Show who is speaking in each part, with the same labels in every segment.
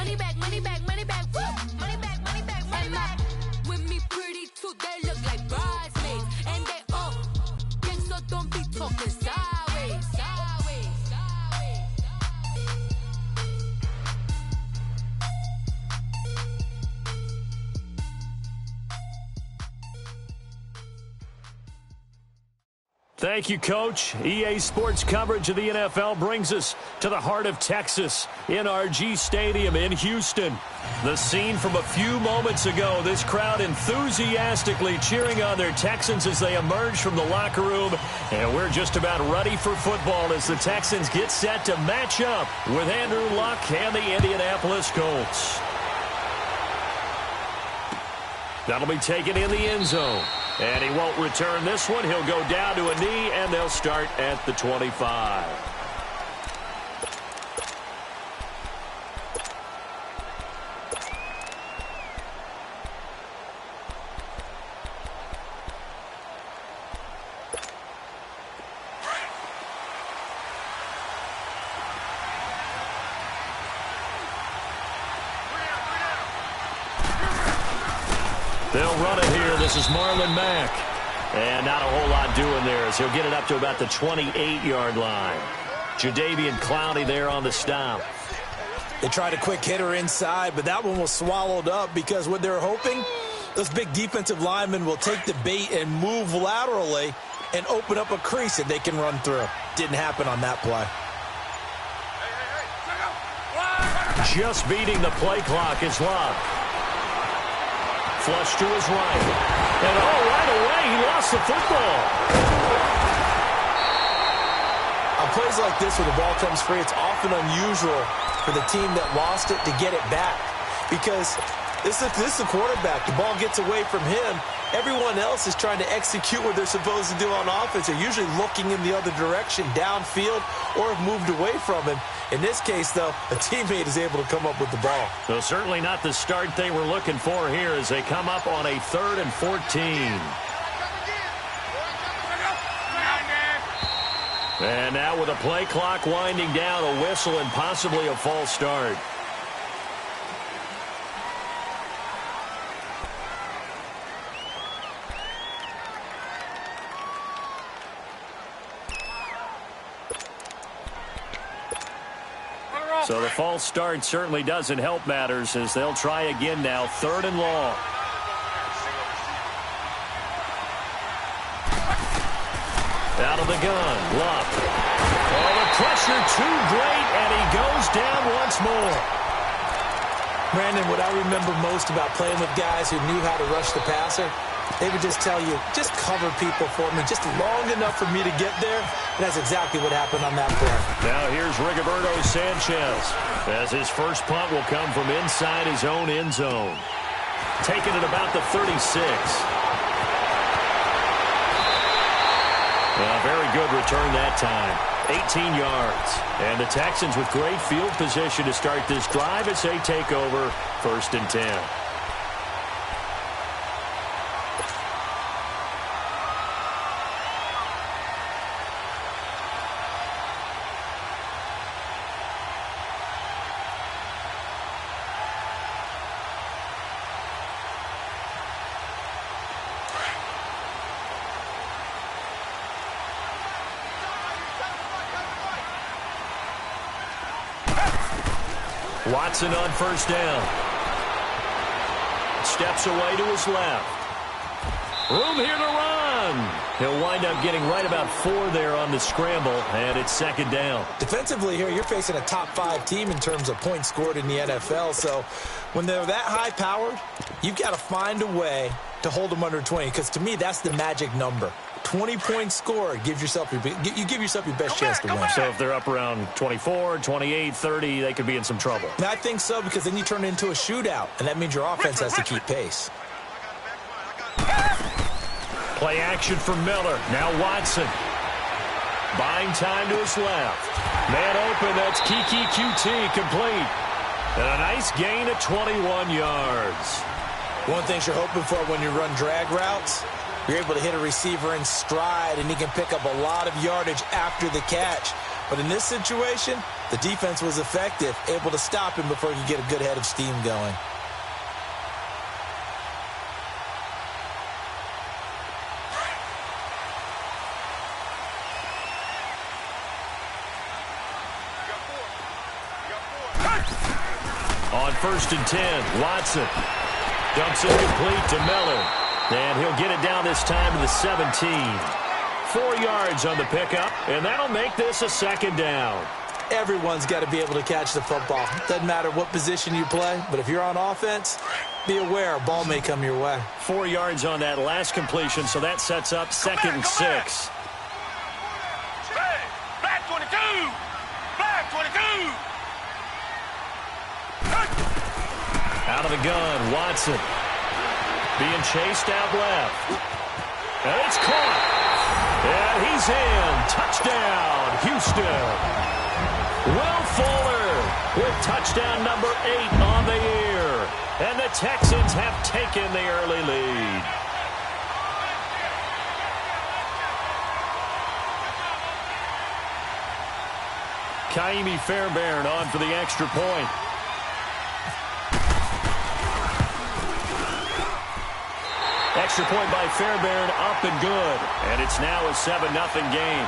Speaker 1: Money back, money back, money back, woo! Money back, money back, money back. With me pretty too, they look like bridesmaids. And they all gang, so don't be talking sideways.
Speaker 2: Thank you, Coach. EA Sports coverage of the NFL brings us to the heart of Texas, NRG Stadium in Houston. The scene from a few moments ago, this crowd enthusiastically cheering on their Texans as they emerge from the locker room. And we're just about ready for football as the Texans get set to match up with Andrew Luck and the Indianapolis Colts. That'll be taken in the end zone. And he won't return this one. He'll go down to a knee, and they'll start at the 25. They'll run it here. This is Marlon Mack. And not a whole lot doing there as he'll get it up to about the 28-yard line. Jadeveon Clowney there on the stop.
Speaker 3: They tried a quick hitter inside, but that one was swallowed up because what they're hoping, those big defensive linemen will take the bait and move laterally and open up a crease that they can run through. Didn't happen on that play.
Speaker 2: Just beating the play clock is Luck. Flush to his right. And right away, he lost the football.
Speaker 3: On plays like this where the ball comes free, it's often unusual for the team that lost it to get it back. Because this is the quarterback. The ball gets away from him. Everyone else is trying to execute what they're supposed to do on offense. They're usually looking in the other direction, downfield, or have moved away from him. In this case, though, a teammate is able to come up with the ball.
Speaker 2: So certainly not the start they were looking for here as they come up on a 3rd and 14. And now with a play clock winding down, a whistle and possibly a false start. So the false start certainly doesn't help matters as they'll try again now, 3rd and long. Out of the gun, Luck. Oh, the pressure too great, and he goes down once more.
Speaker 3: Brandon, what I remember most about playing with guys who knew how to rush the passer, they would just tell you, just cover people for me, just long enough for me to get there. And that's exactly what happened on that play.
Speaker 2: Now here's Rigoberto Sanchez as his first punt will come from inside his own end zone. Taking it about the 36. A very good return that time. 18 yards. And the Texans with great field position to start this drive as they take over 1st and 10. Watson on 1st down. Steps away to his left. Room here to run. He'll wind up getting right about 4 there on the scramble, and it's 2nd down.
Speaker 3: Defensively here, you're facing a top 5 team in terms of points scored in the NFL. So when they're that high-powered, you've got to find a way to hold them under 20, because to me, that's the magic number. 20 points scored, you give yourself your best chance to win.
Speaker 2: So if they're up around 24, 28, 30, they could be in some trouble.
Speaker 3: And I think so, because then you turn it into a shootout, and that means your offense has to keep pace.
Speaker 2: Play action for Miller. Now Watson. Buying time to his left. Man open, that's Kiki QT complete. And a nice gain of 21 yards.
Speaker 3: One thing you're hoping for when you run drag routes, you're able to hit a receiver in stride, and he can pick up a lot of yardage after the catch. But in this situation, the defense was effective, able to stop him before he could get a good head of steam going.
Speaker 2: On 1st and 10, Watson dumps it complete to Miller. And he'll get it down this time to the 17. 4 yards on the pickup, and that'll make this a 2nd down.
Speaker 3: Everyone's got to be able to catch the football. Doesn't matter what position you play, but if you're on offense, be aware a ball may come your way.
Speaker 2: 4 yards on that last completion, so that sets up 2nd and 6.
Speaker 4: Black 22! Black 22!
Speaker 2: Out of the gun, Watson. Being chased out left. And it's caught. And he's in. Touchdown, Houston. Will Fuller with touchdown number 8 on the year. And the Texans have taken the early lead. Kaimi Fairbairn on for the extra point. Extra point by Fairbairn, up and good. And it's now a 7-0 game.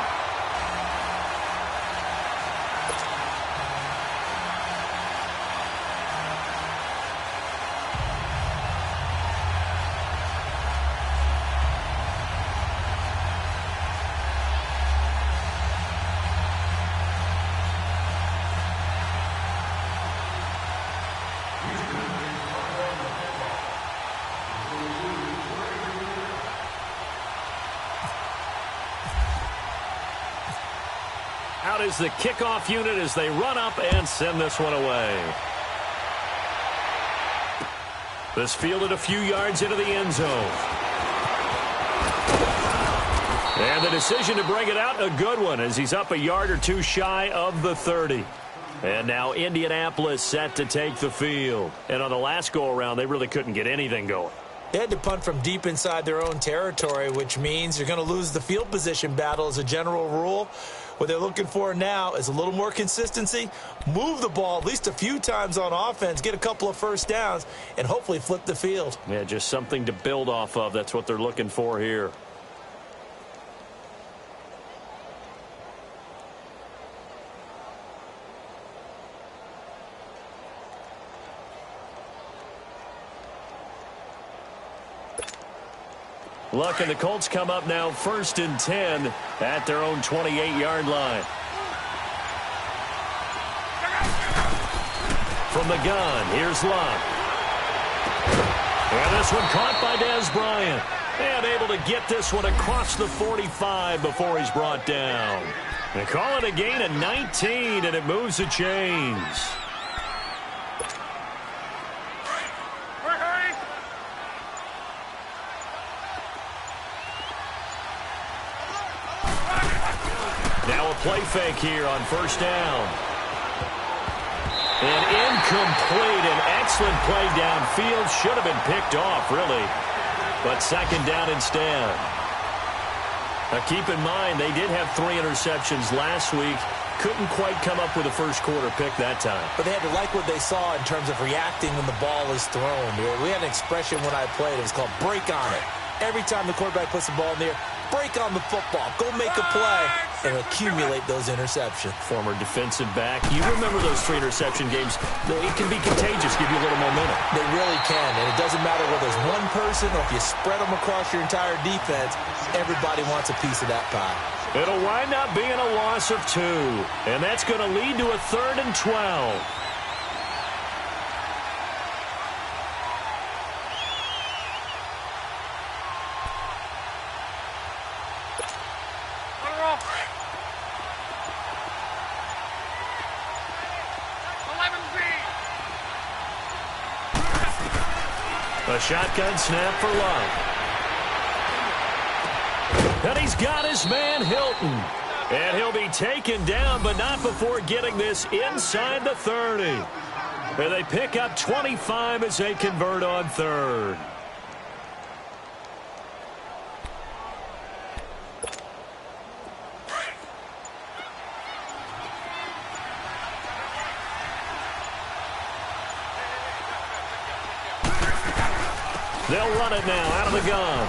Speaker 2: Out is the kickoff unit as they run up and send this one away. This fielded a few yards into the end zone. And the decision to bring it out, a good one, as he's up a yard or two shy of the 30. And now Indianapolis set to take the field. And on the last go-around, they really couldn't get anything going.
Speaker 3: They had to punt from deep inside their own territory, which means you're going to lose the field position battle as a general rule. What they're looking for now is a little more consistency, move the ball at least a few times on offense, get a couple of first downs, and hopefully flip the field.
Speaker 2: Yeah, just something to build off of. That's what they're looking for here. Luck and the Colts come up now 1st and 10 at their own 28-yard line. From the gun, here's Luck. And this one caught by Dez Bryant. And able to get this one across the 45 before he's brought down. They call it a gain of 19, and it moves the chains. Play fake here on 1st down. And incomplete. An excellent play downfield. Should have been picked off, really. But 2nd down instead. Now keep in mind, they did have 3 interceptions last week. Couldn't quite come up with a first-quarter pick that time.
Speaker 3: But they had to like what they saw in terms of reacting when the ball is thrown. We had an expression when I played. It was called break on it. Every time the quarterback puts the ball in the air, break on the football. Go make a play and accumulate those interceptions.
Speaker 2: Former defensive back. You remember those 3 interception games. It can be contagious, give you a little momentum.
Speaker 3: They really can, and it doesn't matter whether it's one person or if you spread them across your entire defense, everybody wants a piece of that pie.
Speaker 2: It'll wind up being a loss of 2, and that's going to lead to a 3rd and 12. A shotgun snap for Love. And he's got his man Hilton. And he'll be taken down, but not before getting this inside the 30. And they pick up 25 as they convert on 3rd. They'll run it now out of the gun.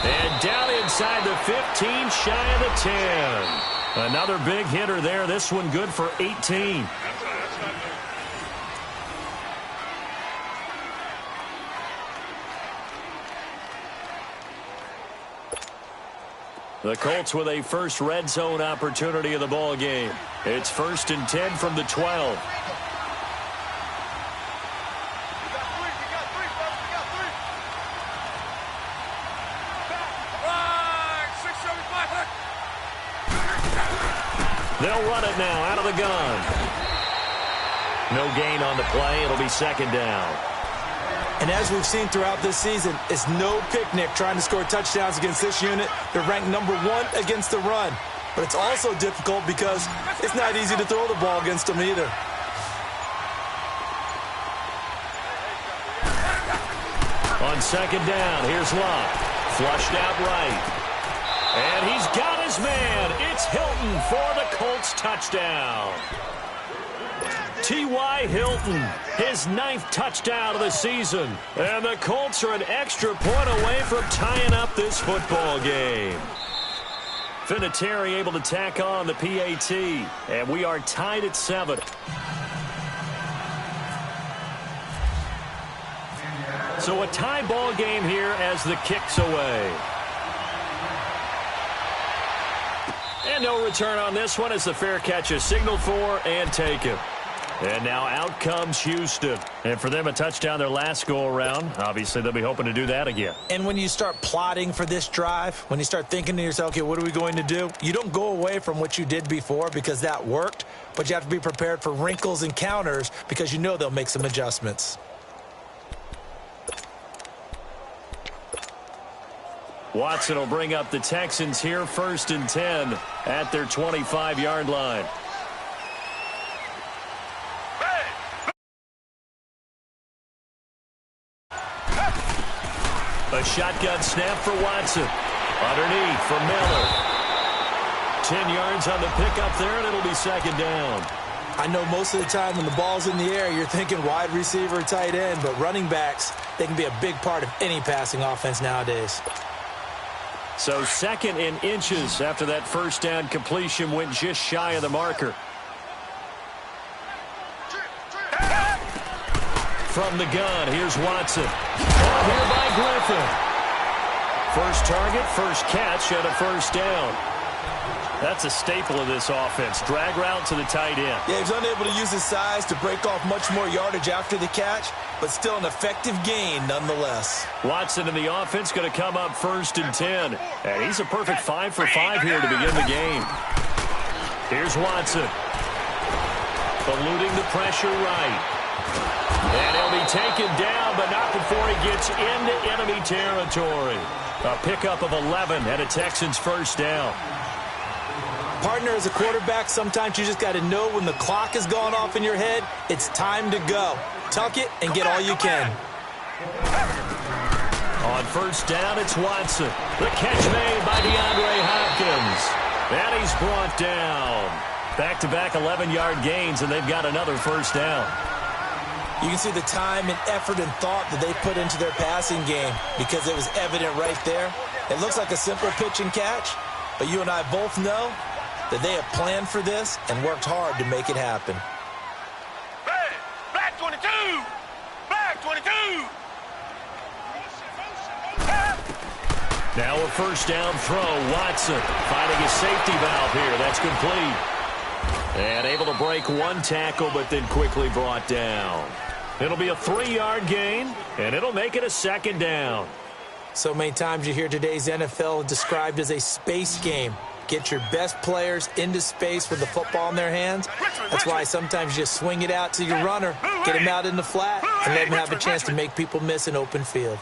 Speaker 2: And down inside the 15, shy of the 10. Another big hitter there. This one good for 18. The Colts with a first red zone opportunity of the ball game. It's 1st and 10 from the 12. They'll run it now out of the gun. No gain on the play. It'll be 2nd down.
Speaker 3: And as we've seen throughout this season, it's no picnic trying to score touchdowns against this unit. They're ranked #1 against the run. But it's also difficult because it's not easy to throw the ball against them either.
Speaker 2: On 2nd down, here's Luck. Flushed out right. And he's got his man. It's Hilton for the Colts touchdown. T.Y. Hilton, his 9th touchdown of the season. And the Colts are an extra point away from tying up this football game. Vinatieri able to tack on the PAT. And we are tied at 7. So a tie ball game here as the kick's away. And no return on this one as the fair catch is signaled for and taken. And now out comes Houston. And for them, a touchdown their last go-around. Obviously, they'll be hoping to do that again.
Speaker 3: And when you start plotting for this drive, when you start thinking to yourself, okay, what are we going to do? You don't go away from what you did before because that worked, but you have to be prepared for wrinkles and counters because you know they'll make some adjustments.
Speaker 2: Watson will bring up the Texans here 1st and 10 at their 25-yard line. A shotgun snap for Watson. Underneath for Miller. 10 yards on the pickup there, and it'll be 2nd down.
Speaker 3: I know most of the time when the ball's in the air, you're thinking wide receiver, tight end, but running backs, they can be a big part of any passing offense nowadays.
Speaker 2: So 2nd and inches after that 1st down completion went just shy of the marker. From the gun, here's Watson. Caught here by Griffin. First target, first catch, and a 1st down. That's a staple of this offense. Drag route to the tight end.
Speaker 3: Yeah, he's unable to use his size to break off much more yardage after the catch, but still an effective gain nonetheless.
Speaker 2: Watson in the offense going to come up 1st and 10. And he's a perfect 5 for 5 here to begin the game. Here's Watson. Eluding the pressure right. And he'll be taken down, but not before he gets into enemy territory. A pickup of 11 and a Texans 1st down.
Speaker 3: Partner, as a quarterback, sometimes you just got to know when the clock has gone off in your head, it's time to go. Tuck it and get all you can.
Speaker 2: On 1st down, it's Watson. The catch made by DeAndre Hopkins. And he's brought down. Back-to-back 11-yard gains, and they've got another 1st down.
Speaker 3: You can see the time and effort and thought that they put into their passing game because it was evident right there. It looks like a simple pitch and catch, but you and I both know that they have planned for this and worked hard to make it happen.
Speaker 4: Red, black 22, black 22.
Speaker 2: Now a 1st down throw. Watson finding a safety valve here. That's complete. And able to break one tackle, but then quickly brought down. It'll be a 3-yard gain, and it'll make it a 2nd down.
Speaker 3: So many times you hear today's NFL described as a space game. Get your best players into space with the football in their hands. That's why sometimes you just swing it out to your runner, get him out in the flat, and let him have a chance to make people miss an open field.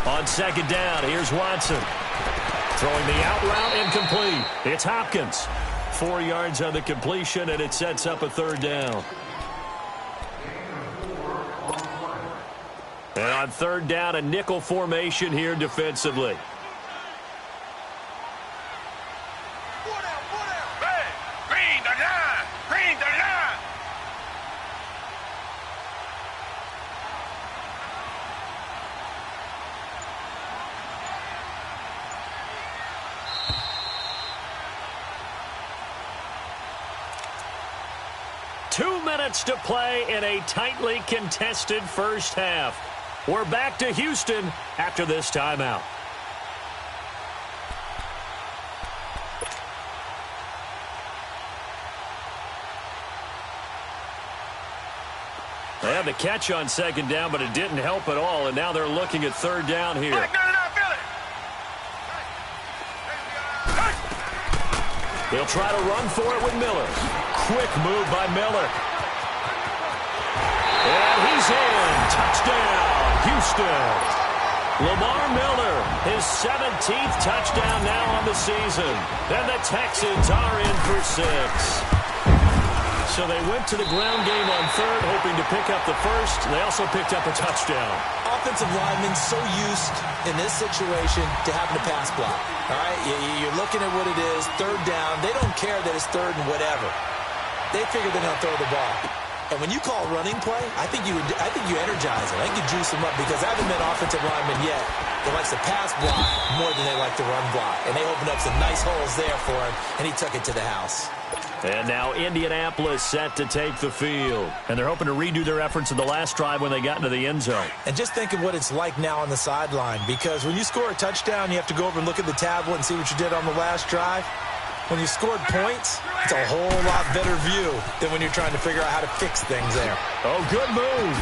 Speaker 2: On 2nd down, here's Watson. Throwing the out route incomplete. It's Hopkins. 4 yards on the completion, and it sets up a 3rd down. And on 3rd down, a nickel formation here defensively.
Speaker 4: Green 39, green 39.
Speaker 2: 2 minutes to play in a tightly contested first half. We're back to Houston after this timeout. They had the catch on second down, but it didn't help at all, and now they're looking at third down here. He'll try to run for it with Miller. Quick move by Miller. And he's in. Touchdown, Houston. Lamar Miller, his 17th touchdown now on the season. And the Texans are in for 6. So they went to the ground game on third, hoping to pick up the first. They also picked up a touchdown.
Speaker 3: Offensive linemen so used in this situation to having to pass block. All right, you're looking at what it is, third down. They don't care that it's third and whatever. They figure they're going to throw the ball. And when you call running play, I think you energize them. I think you juice them up because I haven't met offensive linemen yet that likes to pass block more than they like to run block. And they opened up some nice holes there for him, and he took it to the house.
Speaker 2: And now Indianapolis set to take the field. And they're hoping to redo their efforts in the last drive when they got into the end zone.
Speaker 3: And just think of what it's like now on the sideline, because when you score a touchdown, you have to go over and look at the tablet and see what you did on the last drive. When you scored points, it's a whole lot better view than when you're trying to figure out how to fix things there.
Speaker 2: Oh, good move.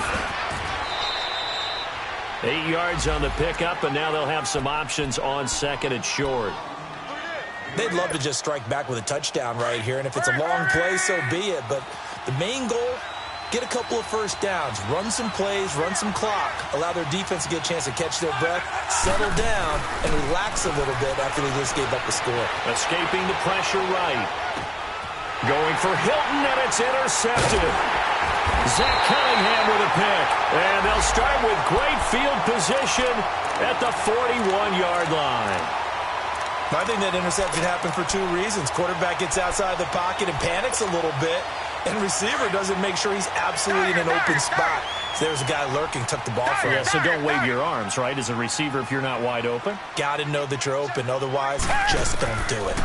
Speaker 2: 8 yards on the pickup, and now they'll have some options on second and short.
Speaker 3: They'd love to just strike back with a touchdown right here, and if it's a long play, so be it. But the main goal, get a couple of first downs, run some plays, run some clock, allow their defense to get a chance to catch their breath, settle down, and relax a little bit after they just gave up the score.
Speaker 2: Escaping the pressure right. Going for Hilton, and it's intercepted. Zach Cunningham with a pick. And they'll start with great field position at the 41-yard line.
Speaker 3: I think that interception happened for 2 reasons. Quarterback gets outside the pocket and panics a little bit, and receiver doesn't make sure he's absolutely in an open spot. So there's a guy lurking, took the ball from him.
Speaker 2: Yeah, so don't wave your arms, right, as a receiver if you're not wide open.
Speaker 3: Got to know that you're open. Otherwise, just don't do it.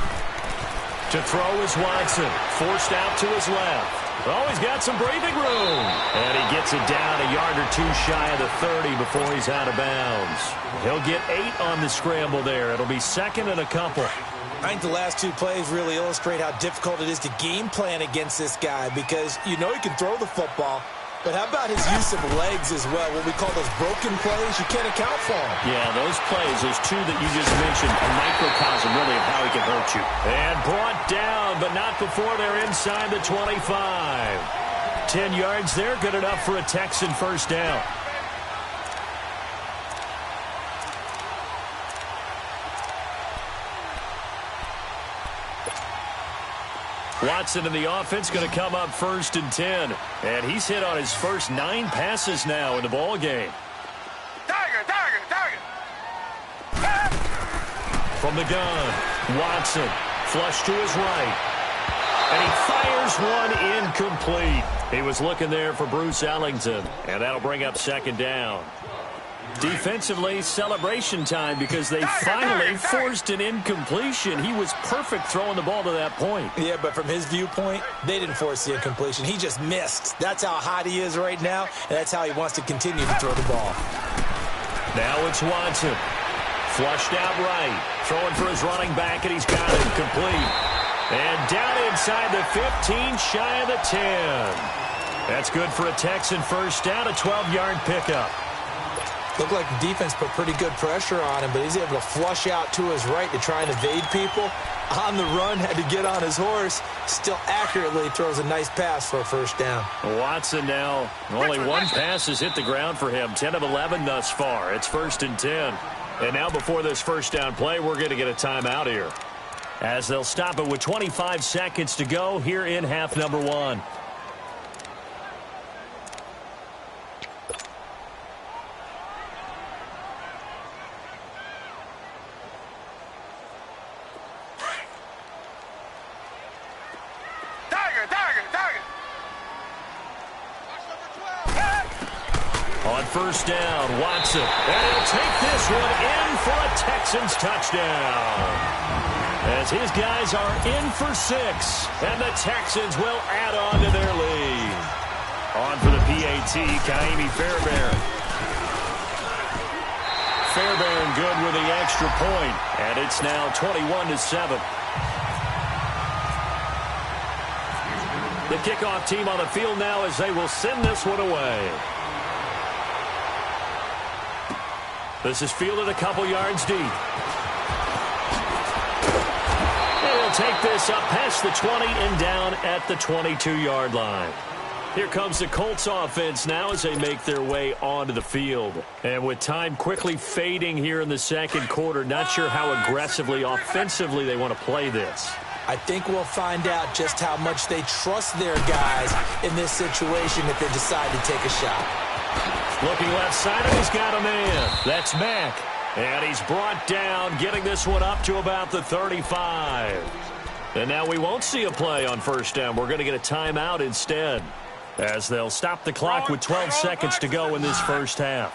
Speaker 2: To throw is Watson. Forced out to his left. Oh, he's got some breathing room. And he gets it down a yard or 2 shy of the 30 before he's out of bounds. He'll get 8 on the scramble there. It'll be second and a couple.
Speaker 3: I think the last 2 plays really illustrate how difficult it is to game plan against this guy, because you know he can throw the football, but how about his use of legs as well? What we call those broken plays, you can't account for them.
Speaker 2: Yeah, those plays, those 2 that you just mentioned, a microcosm really of how he can hurt you. And brought down, but not before they're inside the 25. 10 yards there, good enough for a Texan first down. Watson in the offense going to come up first and 10. And he's hit on his first 9 passes now in the ball game.
Speaker 4: Tiger.
Speaker 2: From the gun, Watson, flush to his right. And he fires one incomplete. He was looking there for Bruce Ellington. And that'll bring up second down. Defensively, celebration time because they finally forced an incompletion. He was perfect throwing the ball to that point.
Speaker 3: Yeah, but from his viewpoint, they didn't force the incompletion. He just missed. That's how hot he is right now, and that's how he wants to continue to throw the ball.
Speaker 2: Now it's Watson. Flushed out right. Throwing for his running back, and he's got it complete. And down inside the 15, shy of the 10. That's good for a Texan first down, a 12-yard pickup.
Speaker 3: Looked like the defense put pretty good pressure on him, but he's able to flush out to his right to try and evade people. On the run, had to get on his horse. Still accurately throws a nice pass for a first down.
Speaker 2: Watson now, only 1 pass has hit the ground for him. 10 of 11 thus far. It's first and 10. And now before this first down play, we're going to get a timeout here, as they'll stop it with 25 seconds to go here in half number 1. On first down, Watson. And he'll take this one in for a Texans touchdown. As his guys are in for 6. And the Texans will add on to their lead. On for the PAT, Kaimi Fairbairn. Fairbairn good with the extra point, and it's now 21-7. The kickoff team on the field now as they will send this one away. This is fielded a couple yards deep. They'll take this up past the 20 and down at the 22-yard line. Here comes the Colts offense now as they make their way onto the field. And with time quickly fading here in the second quarter, not sure how aggressively, offensively they want to play this.
Speaker 3: I think we'll find out just how much they trust their guys in this situation if they decide to take a shot.
Speaker 2: Looking left side, and he's got a man. That's Mack. And he's brought down, getting this one up to about the 35. And now we won't see a play on first down. We're going to get a timeout instead, as they'll stop the clock with 12 seconds to go in this first half.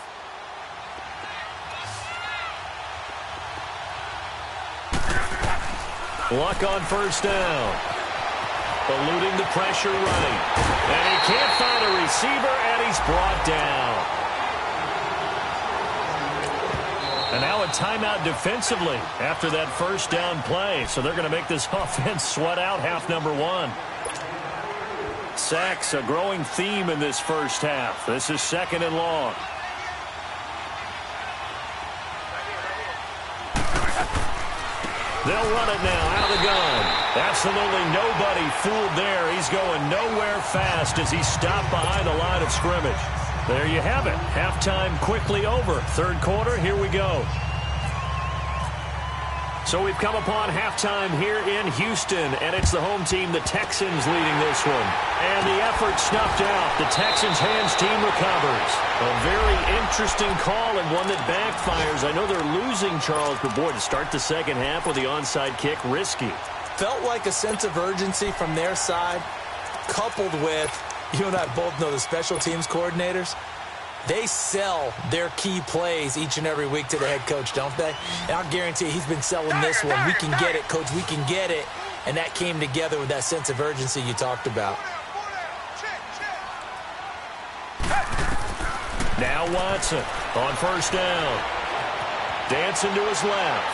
Speaker 2: Luck on first down. Eluding the pressure right. And he can't find a receiver, and he's brought down. And now a timeout defensively after that first down play. So they're going to make this offense sweat out half number one. Sacks, a growing theme in this first half. This is second and long. They'll run it now out of the gun. Absolutely nobody fooled there. He's going nowhere fast as he stopped behind the line of scrimmage. There you have it. Halftime quickly over. Third quarter, here we go. So we've come upon halftime here in Houston, and it's the home team, the Texans, leading this one. And the effort snuffed out. The Texans' hands team recovers. A very interesting call and one that backfires. I know they're losing, Charles, but boy, to start the second half with the onside kick, risky.
Speaker 3: Felt like a sense of urgency from their side, coupled with, you and I both know the special teams coordinators. They sell their key plays each and every week to the head coach, don't they? And I'll guarantee he's been selling this one. We can get it, coach. We can get it. And that came together with that sense of urgency you talked about.
Speaker 2: Now Watson on first down. Dancing to his left.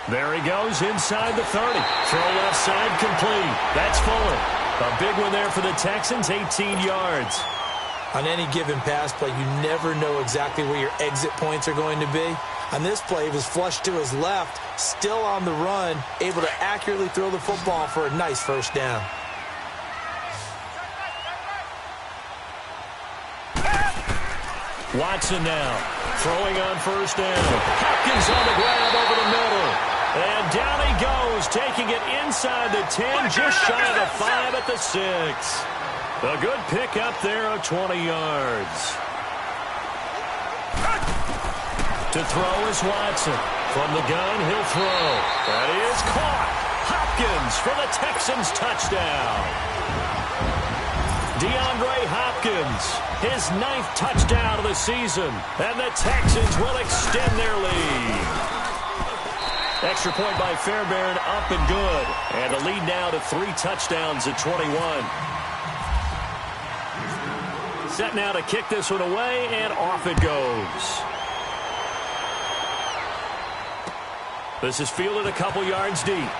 Speaker 2: There he goes inside the 30. Throw left side complete. That's Fuller. A big one there for the Texans, 18 yards.
Speaker 3: On any given pass play, you never know exactly where your exit points are going to be. On this play, he was flushed to his left, still on the run, able to accurately throw the football for a nice first down.
Speaker 2: Watson now, throwing on first down. Hopkins on the grab over the middle. And down he goes, taking it inside the 10, just shy of the 5 at the 6. A good pick up there of 20 yards. To throw is Watson. From the gun, he'll throw. That is caught. Hopkins for the Texans touchdown. DeAndre Hopkins, his 9th touchdown of the season. And the Texans will extend their lead. Extra point by Fairbairn, up and good. And the lead now to 3 touchdowns at 21. Set now to kick this one away, and off it goes. This is fielded a couple yards deep.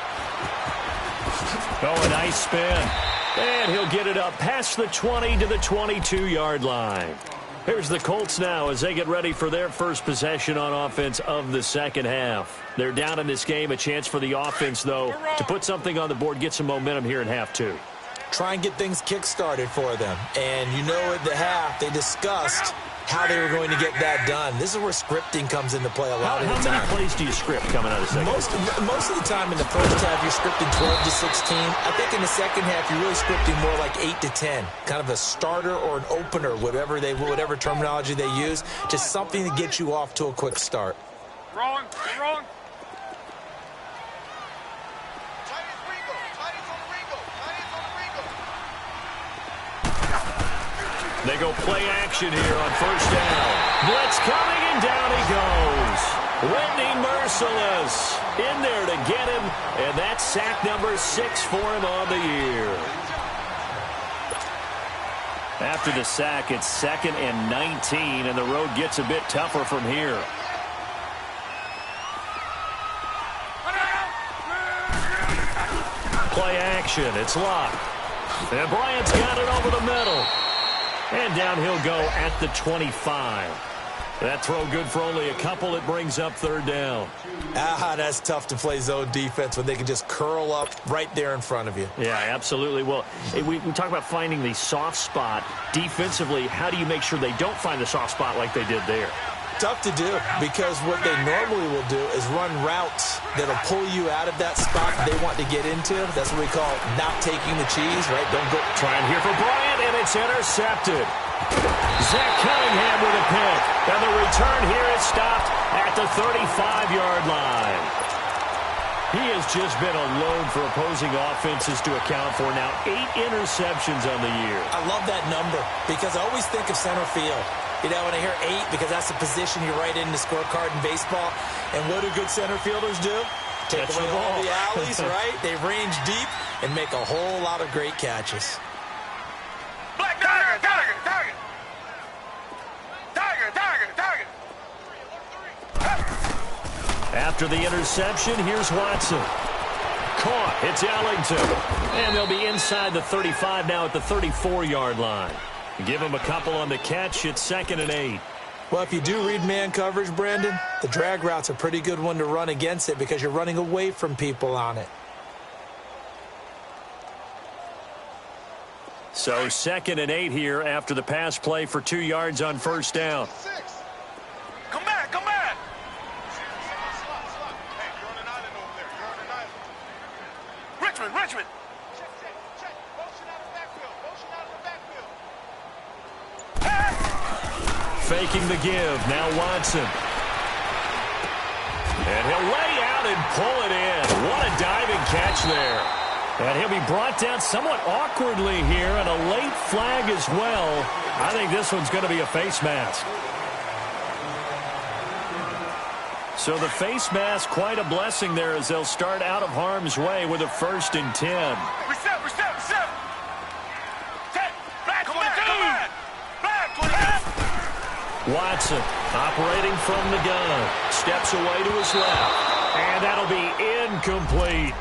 Speaker 2: Oh, a nice spin. And he'll get it up past the 20 to the 22-yard line. Here's the Colts now as they get ready for their first possession on offense of the second half. They're down in this game. A chance for the offense, though, to put something on the board, get some momentum here in half two.
Speaker 3: Try and get things kick-started for them. And you know at the half, they discussed how they were going to get that done. This is where scripting comes into play a lot of the time.
Speaker 2: How many plays do you script coming out of the second half?
Speaker 3: Most of the time in the first half, you're scripting 12 to 16. I think in the second half, you're really scripting more like 8 to 10. Kind of a starter or an opener, whatever terminology they use. Just something to get you off to a quick start.
Speaker 4: Wrong.
Speaker 2: They go play action here on first down. Blitz coming, and down he goes. Whitney Merciless in there to get him, and that's sack number 6 for him on the year. After the sack, it's 2nd and 19, and the road gets a bit tougher from here. Play action. It's locked. And Bryant's got it over the middle. And down he'll go at the 25. That throw good for only a couple. It brings up 3rd down.
Speaker 3: That's tough to play zone defense when they can just curl up right there in front of you.
Speaker 2: Yeah, absolutely. Well, we talk about finding the soft spot. Defensively, how do you make sure they don't find the soft spot like they did there?
Speaker 3: Tough to do, because what they normally will do is run routes that'll pull you out of that spot they want to get into. That's what we call not taking the cheese, right? Don't go.
Speaker 2: Trying here for Bryant, and it's intercepted. Zach Cunningham with a pick. And the return here is stopped at the 35-yard line. He has just been alone for opposing offenses to account for now 8 interceptions on the year.
Speaker 3: I love that number because I always think of center field. You know, when I hear 8, because that's the position you write in the scorecard in baseball. And what do good center fielders do? Take away all the alleys, right? They range deep and make a whole lot of great catches.
Speaker 4: Black Tiger, Tiger, Tiger. Tiger, Tiger, Tiger.
Speaker 2: After the interception, here's Watson. Caught. It's Ellington. And they'll be inside the 35 now at the 34-yard line. Give him a couple on the catch. It's 2nd and 8.
Speaker 3: Well, if you do read man coverage, Brandon, the drag route's a pretty good one to run against it because you're running away from people on it.
Speaker 2: So 2nd and 8 here after the pass play for 2 yards on 1st down.
Speaker 4: Come back, come back. Richmond, Richmond.
Speaker 2: Faking the give. Now Watson. And he'll lay out and pull it in. What a diving catch there. And he'll be brought down somewhat awkwardly here, and a late flag as well. I think this one's going to be a face mask. So the face mask, quite a blessing there as they'll start out of harm's way with a 1st and 10.
Speaker 4: Reset, reset, reset. Black 22. Black 22.
Speaker 2: Watson operating from the gun. Steps away to his left. And that'll be incomplete.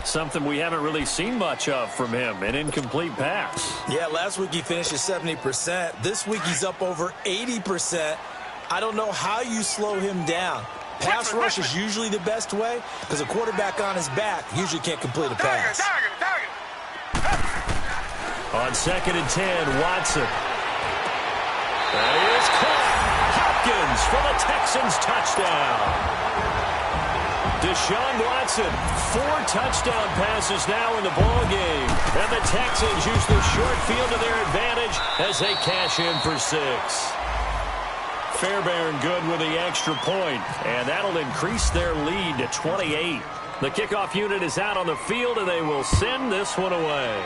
Speaker 2: Something we haven't really seen much of from him, an incomplete pass.
Speaker 3: Yeah, last week he finished at 70%. This week he's up over 80%. I don't know how you slow him down. Pass rush is usually the best way because a quarterback on his back usually can't complete a pass.
Speaker 2: On 2nd and 10, Watson. That is caught. Hopkins for the Texans touchdown. Deshaun Watson, 4 touchdown passes now in the ballgame. And the Texans use the short field to their advantage as they cash in for 6. Fairbairn good with the extra point, and that'll increase their lead to 28. The kickoff unit is out on the field, and they will send this one away.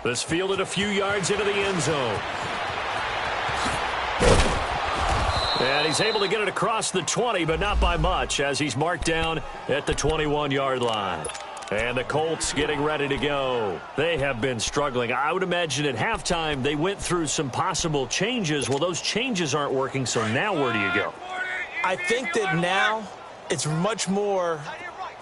Speaker 2: This fielded a few yards into the end zone. And he's able to get it across the 20, but not by much, as he's marked down at the 21-yard line. And the Colts getting ready to go. They have been struggling. I would imagine at halftime they went through some possible changes. Well, those changes aren't working, so now where do you go?
Speaker 3: I think that now it's much more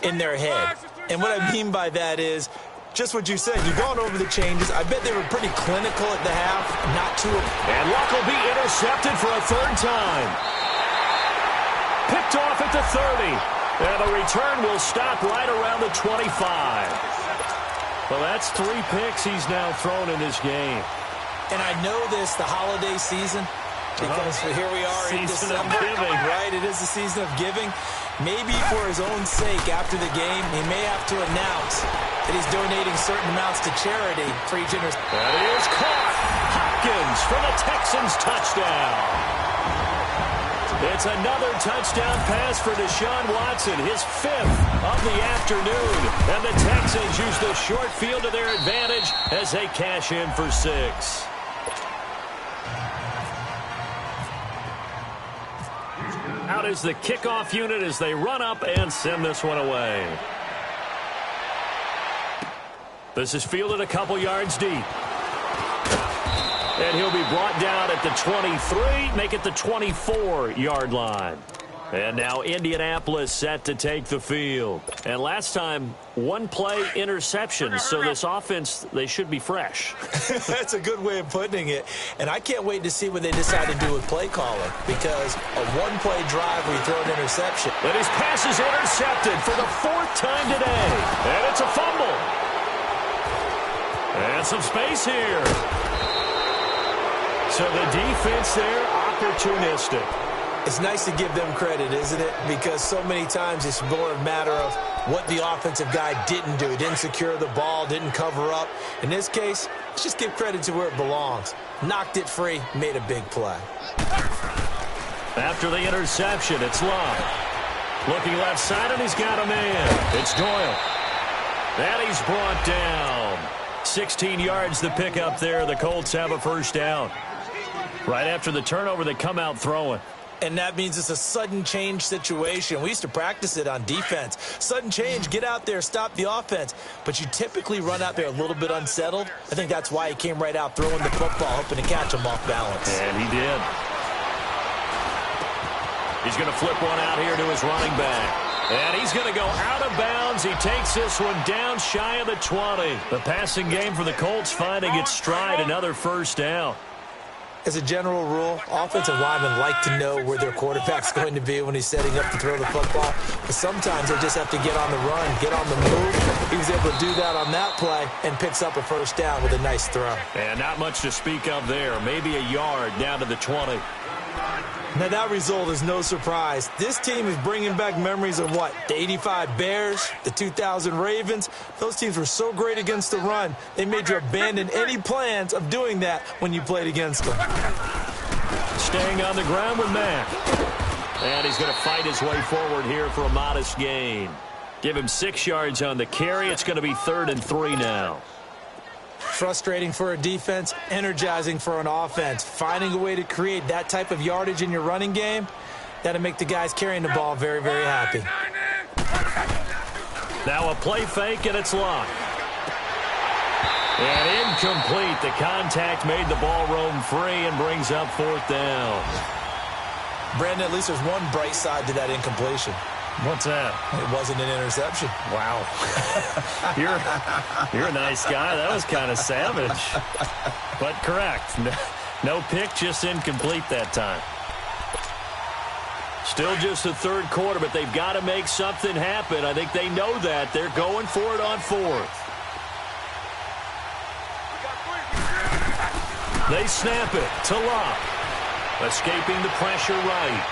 Speaker 3: in their head. And what I mean by that is just what you said. You're going over the changes. I bet they were pretty clinical at the half, not too.
Speaker 2: And Luck will be intercepted for a 3rd time. Picked off at the 30. And the return will stop right around the 25. Well, that's 3 picks he's now thrown in this game.
Speaker 3: And I know this, the holiday season, because here we are in December, right? It is the season of giving. Maybe for his own sake, after the game, he may have to announce that he's donating certain amounts to charity for each interception.
Speaker 2: That is caught. Hopkins for the Texans touchdown. It's another touchdown pass for Deshaun Watson, his 5th of the afternoon. And the Texans use the short field to their advantage as they cash in for 6. Out is the kickoff unit as they run up and send this one away. This is fielded a couple yards deep. And he'll be brought down at the 23, make it the 24-yard line. And now Indianapolis set to take the field. And last time, one-play interception. So this offense, they should be fresh.
Speaker 3: That's a good way of putting it. And I can't wait to see what they decide to do with play calling. Because a one-play drive where you throw an interception.
Speaker 2: And his pass is intercepted for the 4th time today. And it's a fumble. And some space here. So the defense there, opportunistic.
Speaker 3: It's nice to give them credit, isn't it? Because so many times it's more a matter of what the offensive guy didn't do. He didn't secure the ball, didn't cover up. In this case, let's just give credit to where it belongs. Knocked it free, made a big play.
Speaker 2: After the interception, it's Love. Looking left side, and he's got a man. It's Doyle. And he's brought down. 16 yards the pickup there. The Colts have a first down. Right after the turnover, they come out throwing.
Speaker 3: And that means it's a sudden change situation. We used to practice it on defense. Sudden change, get out there, stop the offense. But you typically run out there a little bit unsettled. I think that's why he came right out throwing the football, hoping to catch him off balance.
Speaker 2: And he did. He's going to flip one out here to his running back. And he's going to go out of bounds. He takes this one down shy of the 20. The passing game for the Colts finding its stride, another first down.
Speaker 3: As a general rule, offensive linemen like to know where their quarterback's going to be when he's setting up to throw the football. But sometimes they just have to get on the run, get on the move. He was able to do that on that play and picks up a first down with a nice throw.
Speaker 2: And not much to speak of there. Maybe a yard down to the 20.
Speaker 3: Now, that result is no surprise. This team is bringing back memories of what? The 85 Bears, the 2000 Ravens. Those teams were so great against the run, they made you abandon any plans of doing that when you played against them.
Speaker 2: Staying on the ground with Mack. And he's going to fight his way forward here for a modest gain. Give him 6 yards on the carry. It's going to be 3rd and 3 now.
Speaker 3: Frustrating for a defense, energizing for an offense. Finding a way to create that type of yardage in your running game, that'll make the guys carrying the ball very, very happy.
Speaker 2: Now a play fake, and it's locked. And incomplete. The contact made the ball roam free and brings up 4th down.
Speaker 3: Brandon, at least there's one bright side to that incompletion.
Speaker 2: What's that?
Speaker 3: It wasn't an interception.
Speaker 2: Wow. You're a nice guy. That was kind of savage. But correct. No pick, just incomplete that time. Still just the 3rd quarter, but they've got to make something happen. I think they know that. They're going for it on 4th. They snap it to Locke. Escaping the pressure right.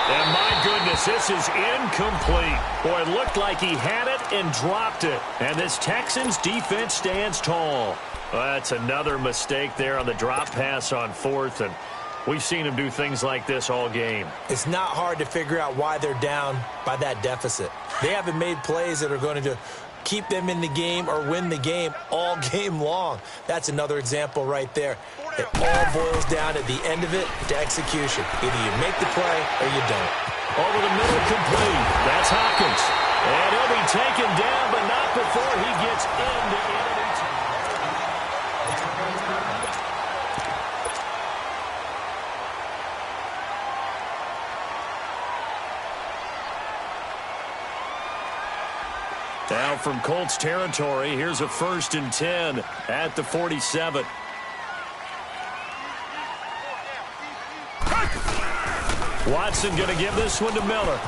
Speaker 2: And my goodness, this is incomplete. Boy, it looked like he had it and dropped it. And this Texans defense stands tall. Well, that's another mistake there on the drop pass on 4th. And we've seen him do things like this all game.
Speaker 3: It's not hard to figure out why they're down by that deficit. They haven't made plays that are going to keep them in the game or win the game all game long. That's another example right there. It all boils down at the end of it to execution. Either you make the play or you don't.
Speaker 2: Over the middle, complete. That's Hopkins. And he'll be taken down, but not before he gets into enemy time. Now from Colts territory, here's a 1st and 10 at the 47. Watson going to give this one to Miller.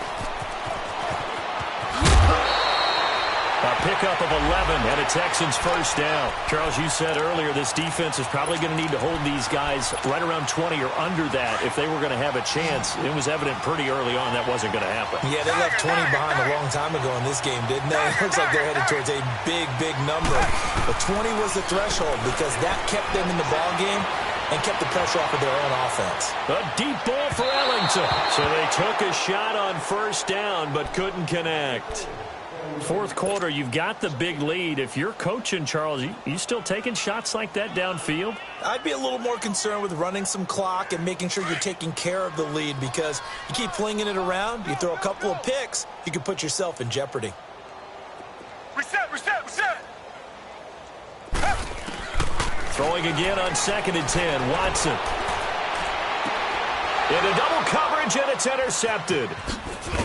Speaker 2: A pickup of 11 and a Texans first down. Charles, you said earlier this defense is probably going to need to hold these guys right around 20 or under that if they were going to have a chance. It was evident pretty early on that wasn't going to happen.
Speaker 3: Yeah, they left 20 behind a long time ago in this game, didn't they? It looks like they're headed towards a big, big number. But 20 was the threshold because that kept them in the ball game and kept the pressure off of their own offense.
Speaker 2: A deep ball for Ellington. So they took a shot on first down but couldn't connect. 4th quarter, you've got the big lead. If you're coaching, Charles, you still taking shots like that downfield?
Speaker 3: I'd be a little more concerned with running some clock and making sure you're taking care of the lead because you keep flinging it around, you throw a couple of picks, you can put yourself in jeopardy.
Speaker 4: Reset.
Speaker 2: Throwing again on 2nd and 10. Watson. Into double coverage, and it's intercepted.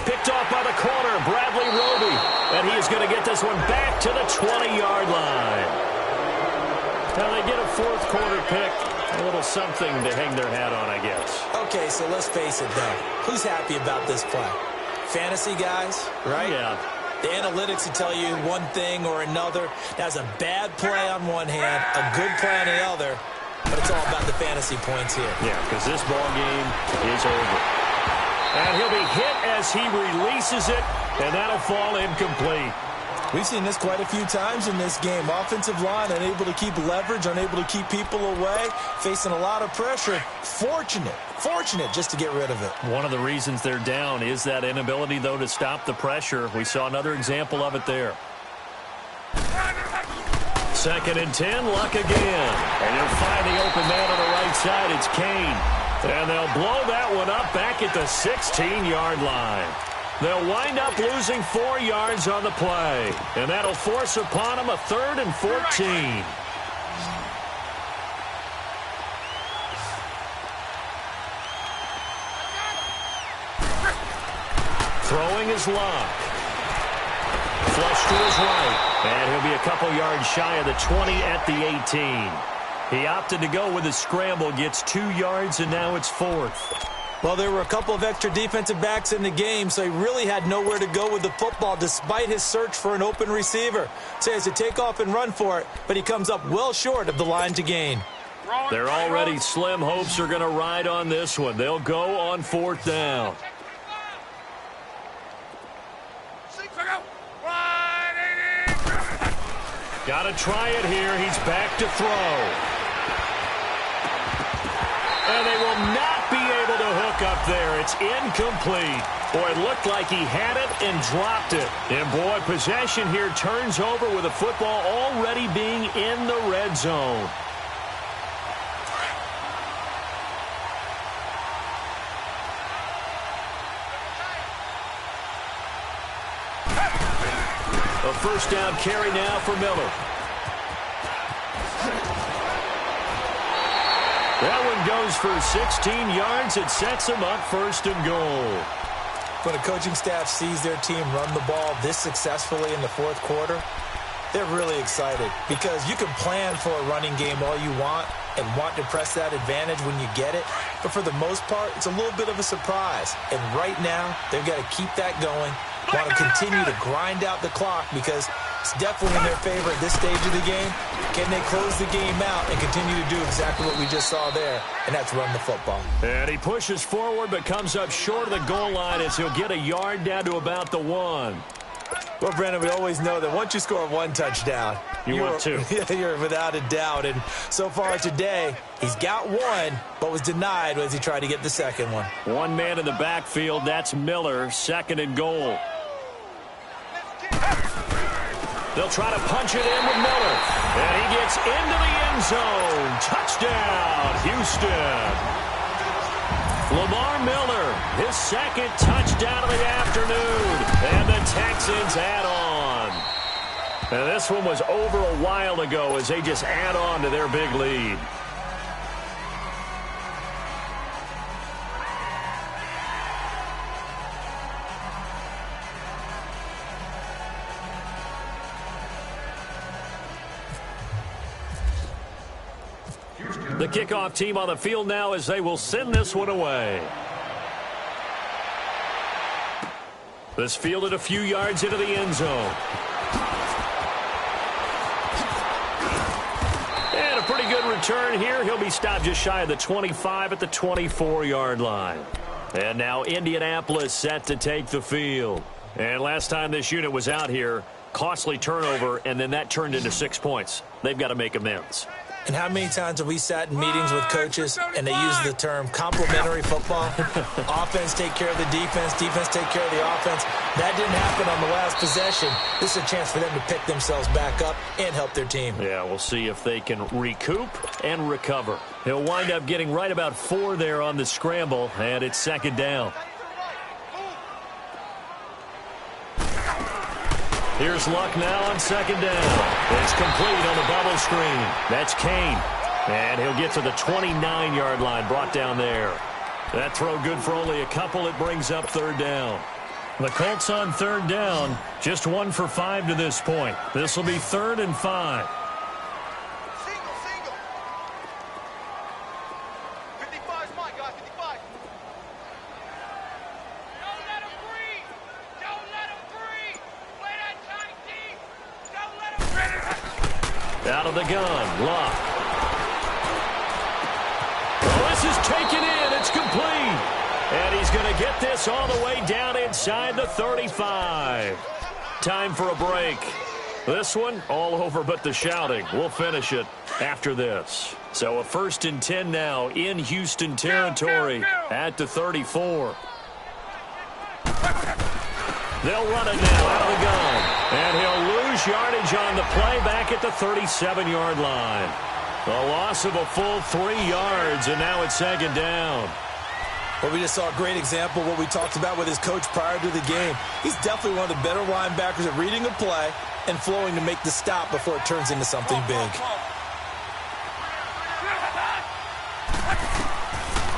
Speaker 2: Picked off by the corner, Bradley Roby. And he is going to get this one back to the 20-yard line. Now they get a fourth quarter pick. A little something to hang their hat on, I guess.
Speaker 3: Okay, so let's face it, though. Who's happy about this play? Fantasy guys, right?
Speaker 2: Yeah.
Speaker 3: The analytics will tell you one thing or another. That's a bad play on one hand, a good play on the other. But it's all about the fantasy points here.
Speaker 2: Yeah, because this ball game is over. And he'll be hit as he releases it, and that'll fall incomplete.
Speaker 3: We've seen this quite a few times in this game. Offensive line unable to keep leverage, unable to keep people away, facing a lot of pressure. Fortunate just to get rid of it.
Speaker 2: One of the reasons they're down is that inability, though, to stop the pressure. We saw another example of it there. 2nd and 10, Luck again. And he'll find the open man on the right side. It's Kane. And they'll blow that one up back at the 16-yard line. They'll wind up losing 4 yards on the play. And that'll force upon them a 3rd and 14. Throwing is Luck. Flush to his right. And he'll be a couple yards shy of the 20 at the 18. He opted to go with a scramble, gets 2 yards, and now it's 4th.
Speaker 3: Well, there were a couple of extra defensive backs in the game, so he really had nowhere to go with the football despite his search for an open receiver. So he has to take off and run for it, but he comes up well short of the line to gain.
Speaker 2: Their already slim hopes are going to ride on this one. They'll go on 4th down. Got to try it here. He's back to throw. And they will not be able to hook up there. It's incomplete. Boy, it looked like he had it and dropped it. And, boy, possession here turns over with the football already being in the red zone. A first down carry now for Miller. That one goes for 16 yards. It sets him up 1st and goal.
Speaker 3: When a coaching staff sees their team run the ball this successfully in the 4th quarter, they're really excited because you can plan for a running game all you want and want to press that advantage when you get it. But for the most part, it's a little bit of a surprise. And right now, they've got to keep that going, want to continue to grind out the clock because it's definitely in their favor at this stage of the game. Can they close the game out and continue to do exactly what we just saw there, and that's run the football.
Speaker 2: And he pushes forward but comes up short of the goal line as he'll get a yard down to about the 1.
Speaker 3: Well, Brandon, we always know that once you score 1 touchdown,
Speaker 2: you want 2.
Speaker 3: You're without a doubt. And so far today, he's got 1, but was denied as he tried to get the 2nd one.
Speaker 2: 1 man in the backfield. That's Miller. 2nd and goal. They'll try to punch it in with Miller. And he gets into the end zone. Touchdown, Houston. Lamar Miller, his 2nd touchdown of the afternoon. And the Texans add on. And this one was over a while ago as they just add on to their big lead. The kickoff team on the field now as they will send this one away. This fielded a few yards into the end zone. And a pretty good return here. He'll be stopped just shy of the 25 at the 24-yard line. And now Indianapolis set to take the field. And last time this unit was out here, costly turnover, and then that turned into 6 points. They've got to make amends.
Speaker 3: And how many times have we sat in meetings with coaches and they use the term complementary football? Offense take care of the defense, defense take care of the offense. That didn't happen on the last possession. This is a chance for them to pick themselves back up and help their team.
Speaker 2: Yeah, we'll see if they can recoup and recover. He'll wind up getting right about 4 there on the scramble, and it's 2nd down. Here's Luck now on 2nd down. It's complete on the bubble screen. That's Kane. And he'll get to the 29-yard line, brought down there. That throw good for only a couple. It brings up third down. The Colts on third down, just 1 for 5 to this point. This will be 3rd and 5.
Speaker 4: Single, single. 55 is mine, guys, 55. Don't let him breathe. Don't let him breathe. Play that tight deep. Don't let him breathe.
Speaker 2: Out of the gun, Luck. Oh, this is taken in. It's complete. And he's going to get this all the way down inside the 35. Time for a break. This one, all over but the shouting. We'll finish it after this. So a 1st and 10 now in Houston territory at the 34. They'll run it now out of the gun. And he'll lose yardage on the play back at the 37-yard line. A loss of a full 3 yards, and now it's 2nd down.
Speaker 3: Well, we just saw a great example of what we talked about with his coach prior to the game. He's definitely one of the better linebackers at reading a play and flowing to make the stop before it turns into something big.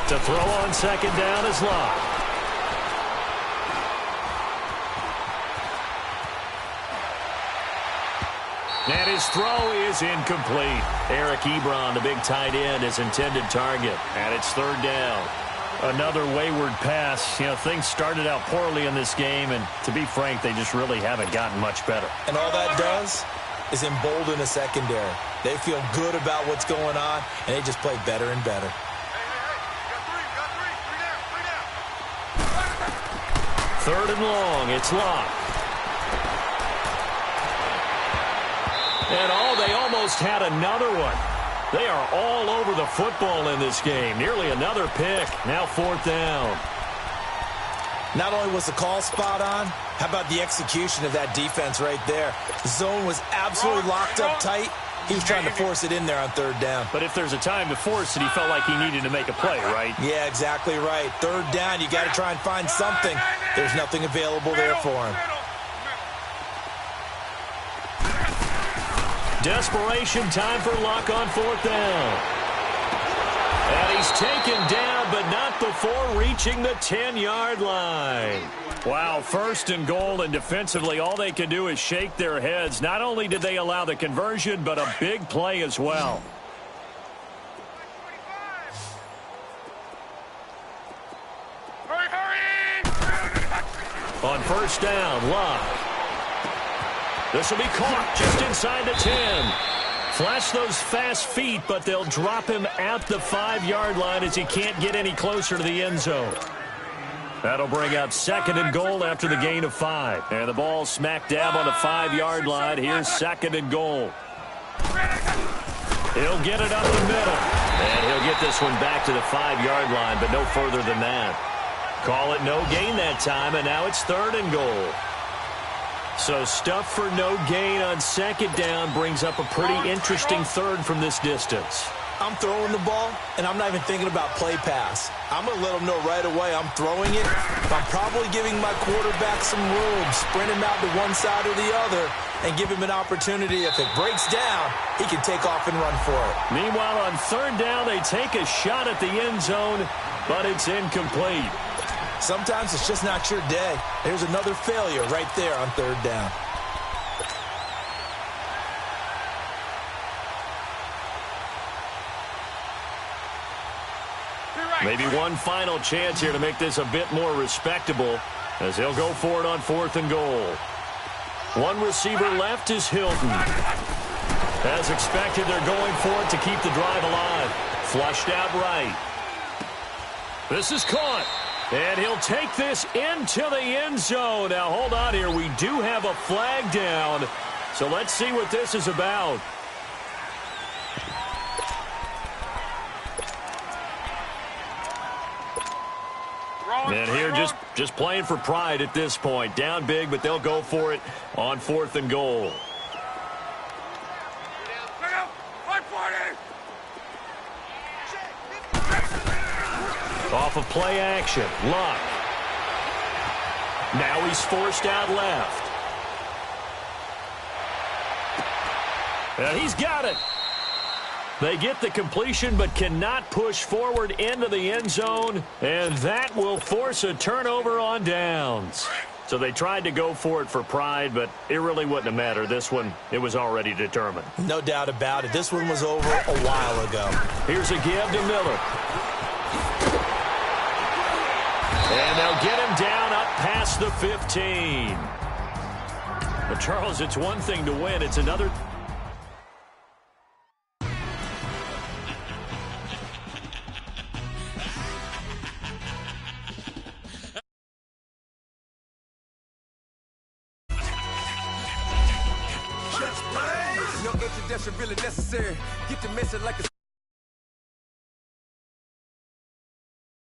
Speaker 2: To throw on 2nd down is Locke. And his throw is incomplete. Eric Ebron, the big tight end, his intended target. And it's 3rd down. Another wayward pass. You know, things started out poorly in this game, and to be frank, they just really haven't gotten much better.
Speaker 3: And all that does is embolden a secondary. They feel good about what's going on, and they just play better and better.
Speaker 2: Third and long, it's Locke. And they almost had another one. They are all over the football in this game. Nearly another pick. Now 4th down.
Speaker 3: Not only was the call spot on, how about the execution of that defense right there? The zone was absolutely locked up tight. He was trying to force it in there on 3rd down.
Speaker 2: But if there's a time to force it, he felt like he needed to make a play, right?
Speaker 3: Yeah, exactly right. 3rd down, you got to try and find something. There's nothing available there for him.
Speaker 2: Desperation time for Luck on 4th down. And he's taken down, but not before reaching the 10-yard line. Wow, 1st and goal, and defensively all they can do is shake their heads. Not only did they allow the conversion, but a big play as well. On 1st down, Luck. This will be caught just inside the 10. Flash those fast feet, but they'll drop him at the 5-yard line as he can't get any closer to the end zone. That'll bring up 2nd and goal after the gain of 5. And the ball smack dab on the 5-yard line. Here's 2nd and goal. He'll get it up the middle. And he'll get this one back to the 5-yard line, but no further than that. Call it no gain that time, and now it's 3rd and goal. So stuff for no gain on 2nd down brings up a pretty interesting 3rd from this distance.
Speaker 3: I'm throwing the ball, and I'm not even thinking about play pass. I'm going to let them know right away I'm throwing it. I'm probably giving my quarterback some room, sprint him out to one side or the other, and give him an opportunity. If it breaks down, he can take off and run for it.
Speaker 2: Meanwhile, on 3rd down, they take a shot at the end zone, but it's incomplete.
Speaker 3: Sometimes it's just not your day. There's another failure right there on 3rd down.
Speaker 2: Maybe one final chance here to make this a bit more respectable as they'll go for it on 4th and goal. One receiver left is Hilton. As expected, they're going for it to keep the drive alive. Flushed out right. This is caught. And he'll take this into the end zone. Now, hold on here. We do have a flag down. So let's see what this is about. And here just playing for pride at this point. Down big, but they'll go for it on 4th and goal. Off of play action, Luck. Now he's forced out left. And he's got it. They get the completion but cannot push forward into the end zone, and that will force a turnover on downs. So they tried to go for it for pride, but it really wouldn't have mattered. This one, it was already determined.
Speaker 3: No doubt about it. This one was over a while ago.
Speaker 2: Here's a give to Miller. And they'll get him down up past the 15. But, Charles, it's one thing to win. It's another.
Speaker 5: No introduction really necessary. Get the message like a